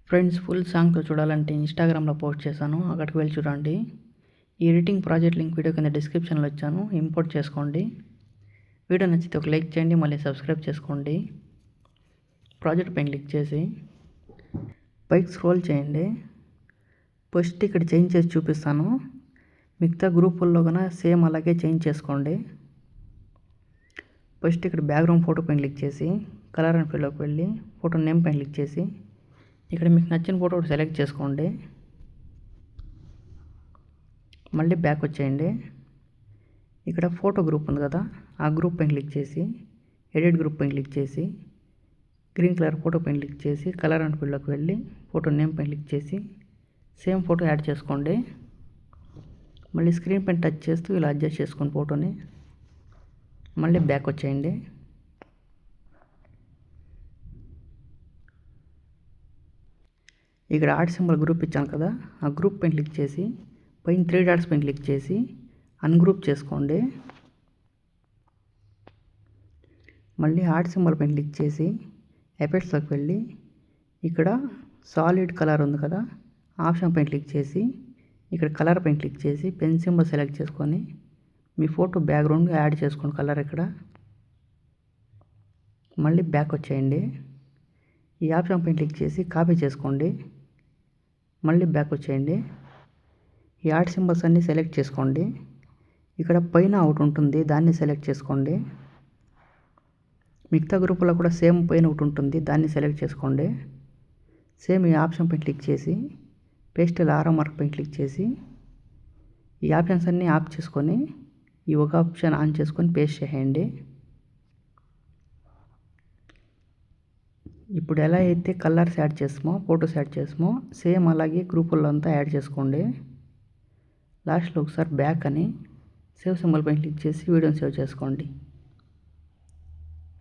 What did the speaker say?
Friends, full సాంగ్తో చూడాలంటే ఇన్స్టాగ్రామ్లో post చేశాను, అక్కడికి వెళ్ళి చూడండి. ఈ ఎడిటింగ్ ప్రాజెక్ట్ లింక్ వీడియో కింద డిస్క్రిప్షన్లో ఇచ్చాను, ఇంపోర్ట్ చేసుకోండి. వీడియో నచ్చితే ఒక లైక్ చేయండి, మళ్ళీ సబ్స్క్రైబ్ చేసుకోండి. ప్రాజెక్ట్ పైన క్లిక్ చేసి పైకి స్క్రోల్ చేయండి. ఫస్ట్ ఇక్కడ చేంజ్ చేసి చూపిస్తాను, మిగతా గ్రూపుల్లో కన్నా సేమ్ అలాగే చేంజ్ చేసుకోండి. ఫస్ట్ ఇక్కడ బ్యాక్గ్రౌండ్ ఫోటో పైన క్లిక్ చేసి కలర్ అండ్ ఫీల్డ్లోకి వెళ్ళి ఫోటో నేమ్ పైన క్లిక్ చేసి ఇక్కడ మీకు నచ్చిన ఫోటో ఒకటి సెలెక్ట్ చేసుకోండి. మళ్ళీ బ్యాక్ వచ్చేయండి. ఇక్కడ ఫోటో గ్రూప్ ఉంది కదా, ఆ గ్రూప్ పైన క్లిక్ చేసి ఎడిట్ గ్రూప్ పైన క్లిక్ చేసి గ్రీన్ కలర్ ఫోటో పైన క్లిక్ చేసి కలర్ అండ్ ఫీల్డ్లోకి వెళ్ళి ఫోటో నేమ్ పైన క్లిక్ చేసి సేమ్ ఫోటో యాడ్ చేసుకోండి. మళ్ళీ స్క్రీన్ పైన టచ్ చేస్తూ ఇలా అడ్జస్ట్ చేసుకోండి ఫోటోని. మళ్ళీ బ్యాక్ వచ్చేయండి. ఇక్కడ ఆర్ట్ సింబల్ గ్రూప్ ఇచ్చాను కదా, ఆ గ్రూప్ పైన క్లిక్ చేసి పైన 3 డాట్స్ పైన క్లిక్ చేసి అన్గ్రూప్ చేసుకోండి. మళ్ళీ ఆర్ట్ సింబల్ పైన క్లిక్ చేసి ఎఫెక్ట్స్లోకి వెళ్ళి ఇక్కడ సాలిడ్ కలర్ ఉంది కదా, ఆప్షన్ పైన క్లిక్ చేసి ఇక్కడ కలర్ పైన క్లిక్ చేసి పెన్ సింబల్ సెలెక్ట్ చేసుకొని మీ ఫోటో బ్యాక్గ్రౌండ్ యాడ్ చేసుకోండి కలర్ ఇక్కడ. మళ్ళీ బ్యాక్ వచ్చేయండి. ఈ ఆప్షన్ పైన క్లిక్ చేసి కాపీ చేసుకోండి. మళ్ళీ బ్యాక్ వచ్చేయండి. ఈ ఆర్ట్ సింబల్స్ అన్నీ సెలెక్ట్ చేసుకోండి. ఇక్కడ పైన ఒకటి ఉంటుంది, దాన్ని సెలెక్ట్ చేసుకోండి. మిగతా గ్రూపులో కూడా సేమ్ పైన ఒకటి ఉంటుంది, దాన్ని సెలెక్ట్ చేసుకోండి. సేమ్ ఈ ఆప్షన్ పైన క్లిక్ చేసి పేస్టల్ ఆరో మార్క్ పైన క్లిక్ చేసి ఈ ఆప్షన్స్ అన్నీ ఆఫ్ చేసుకొని ఈ ఒక ఆప్షన్ ఆన్ చేసుకొని పేస్ట్ చేయండి. ఇప్పుడు ఎలా అయితే కలర్స్ యాడ్ చేస్తామో ఫొటోస్ యాడ్ చేస్తామో సేమ్ అలాగే గ్రూపుల్లో అంతా యాడ్ చేసుకోండి. లాస్ట్లో ఒకసారి బ్యాక్ అని సేవ్ సింబల్ పైన క్లిక్ చేసి వీడియోని సేవ్ చేసుకోండి.